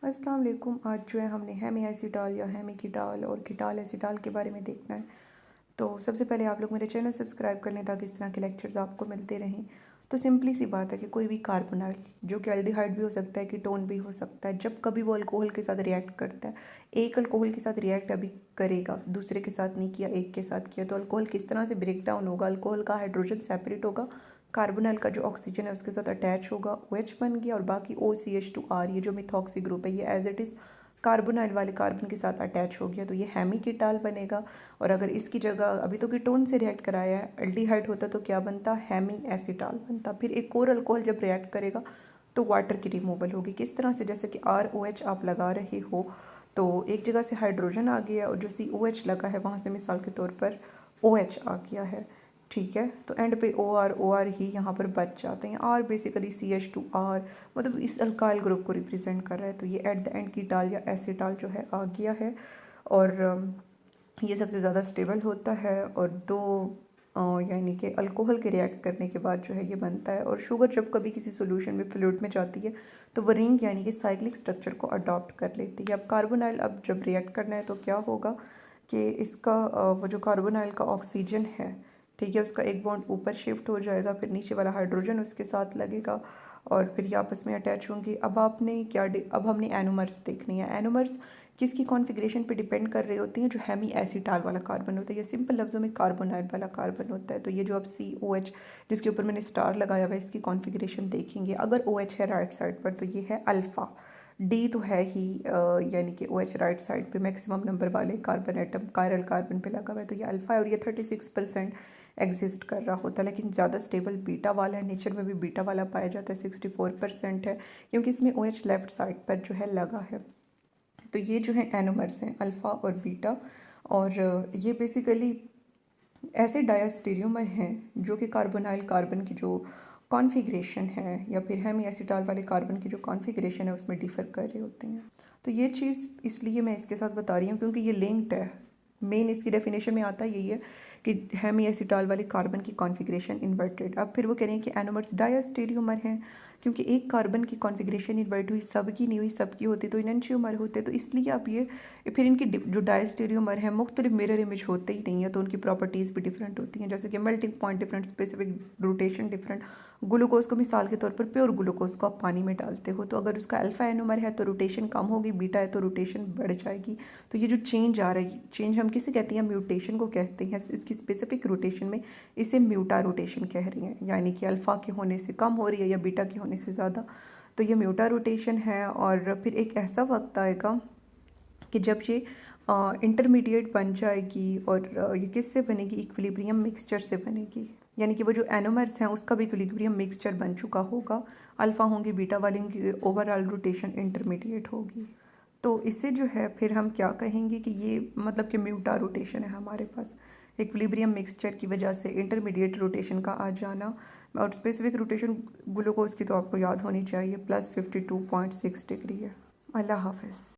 अस्सलाम वालेकुम। आज जो है हमने हेमीएसिटाल या हेमीकीटाल और कीटाल एसिटाल के बारे में देखना है। तो सबसे पहले आप लोग मेरे चैनल सब्सक्राइब कर लें ताकि इस तरह के लेक्चर्स आपको मिलते रहें। तो सिंपली सी बात है कि कोई भी कार्बोनाइल जो कि एल्डिहाइड भी हो सकता है, कीटोन भी हो सकता है, जब कभी वो अल्कोहल के साथ रिएक्ट करता है, एक अल्कोहल के साथ रिएक्ट अभी करेगा, दूसरे के साथ नहीं किया, एक के साथ किया, तो अल्कोहल किस तरह से ब्रेक डाउन होगा, अल्कोहल का हाइड्रोजन सेपरेट होगा, कार्बोनाइल का जो ऑक्सीजन है उसके साथ अटैच होगा, OH बन गया, और बाकी OCH2R ये जो मिथॉक्सी ग्रुप है ये एज इट इज़ कार्बोनाइल वाले कार्बन के साथ अटैच हो गया, तो ये हेमीकीटाल बनेगा। और अगर इसकी जगह अभी तो कीटोन से रिएक्ट कराया है, एल्डिहाइड होता तो क्या बनता, हेमीएसिटाल बनता। फिर एक और अल्कोहल जब रिएक्ट करेगा तो वाटर की रिमूवल होगी। किस तरह से, जैसे कि ROH आप लगा रहे हो तो एक जगह से हाइड्रोजन आ गया और जो COH लगा है वहाँ से मिसाल के तौर पर OH आ गया है, ठीक है। तो एंड पे OR ही यहाँ पर बच जाते हैं। R बेसिकली CH2R मतलब इस अल्काइल ग्रुप को रिप्रेजेंट कर रहा है। तो ये एट द एंड कीटाल या एसिटाल जो है आ गया है और ये सबसे ज़्यादा स्टेबल होता है और दो यानी कि अल्कोहल के रिएक्ट करने के बाद जो है ये बनता है। और शुगर जब कभी किसी सोल्यूशन में फ्लूइड में जाती है तो वो रिंग यानी कि साइक्लिक स्ट्रक्चर को अडॉप्ट कर लेती है। अब कार्बोनाइल अब जब रिएक्ट करना है तो क्या होगा कि इसका वो जो कार्बोनाइल का ऑक्सीजन है, ठीक है, उसका एक बॉन्ड ऊपर शिफ्ट हो जाएगा, फिर नीचे वाला हाइड्रोजन उसके साथ लगेगा और फिर ये आपस में अटैच होंगे। अब आपने अब हमने एनोमर्स देखनी है। एनोमर्स किसकी कॉन्फ़िगरेशन पे डिपेंड कर रही होती हैं, जो हेमीएसिटाल वाला कार्बन होता है या सिंपल लफ्ज़ों में कार्बोनाइल वाला कार्बन होता है। तो ये जो अब COH जिसके ऊपर मैंने स्टार लगाया हुआ है इसकी कॉन्फ़िगरेशन देखेंगे। अगर OH है राइट साइड पर तो ये है अल्फ़ा, D तो है ही यानी कि OH राइट साइड पे मैक्सिमम नंबर वाले कार्बन एटम कायरल कार्बन पे लगा हुआ है तो ये अल्फ़ा है और ये 36% एग्जिस्ट कर रहा होता है। लेकिन ज़्यादा स्टेबल बीटा वाला है, नेचर में भी बीटा वाला पाया जाता है, 64% है क्योंकि इसमें OH लेफ्ट साइड पर जो है लगा है। तो ये जो है एनोमर्स हैं अल्फ़ा और बीटा, और ये बेसिकली ऐसे डायस्टेरियोमर हैं जो कि कार्बोनाइल कार्बन की जो कॉन्फ़िगरेशन है या फिर हेमीएसिटाल वाले कार्बन की जो कॉन्फ़िगरेशन है उसमें डिफ़र कर रहे होते हैं। तो ये चीज़ इसलिए मैं इसके साथ बता रही हूँ क्योंकि ये लिंक्ड है। मेन इसकी डेफिनेशन में आता यही है कि हेमीएसिटाल वाले कार्बन की कॉन्फ़िगरेशन इन्वर्टेड। अब फिर वो कह रहे हैं कि एनोमर्स डायस्टेरियोमर हैं क्योंकि एक कार्बन की कॉन्फ़िगरेशन इन्वर्ट हुई, सबकी नहीं हुई, सबकी होती तो इनएंशियोमर होते। तो इसलिए अब ये फिर इनकी जो डायस्टेरियोमर हैं मुख्तलिफ मिरर इमेज होते ही नहीं है, तो उनकी प्रॉपर्टीज़ भी डिफरेंट होती हैं, जैसे कि melting point different, specific rotation different. Glucose को मिसाल के तौर पर प्योर ग्लूकोज को आप पानी में डालते हो तो अगर उसका अल्फा एनोमर है तो रोटेशन कम होगी, बीटा है तो रोटेशन बढ़ जाएगी। तो ये जो चेंज आ रहा है, चेंज हम किसे कहते हैं, म्यूटेशन को कहते हैं। इसकी स्पेसिफिक रोटेशन में इसे म्यूटा रोटेशन कह रही हैं, यानी कि अल्फ़ा के होने से कम हो रही है या बीटा के होने से ज़्यादा, तो ये म्यूटा रोटेशन है। और फिर एक ऐसा वक्त आएगा कि जब ये इंटरमीडिएट बन जाएगी और ये किससे बनेगी, इक्विलिब्रियम मिक्सचर से बनेगी, यानी कि वो जो एनोमर्स हैं उसका भी इक्विलिब्रियम मिक्सचर बन चुका होगा। अल्फ़ा होंगे, बीटा वाले की ओवरऑल रोटेशन इंटरमीडिएट होगी। तो इससे जो है फिर हम क्या कहेंगे कि ये मतलब कि म्यूटा रोटेशन है हमारे पास, इक्विलिब्रियम मिक्सचर की वजह से इंटरमीडिएट रोटेशन का आ जाना। और स्पेसिफिक रोटेशन ग्लूकोज की तो आपको याद होनी चाहिए, +52.6 डिग्री है। अल्लाह हाफ़िज़।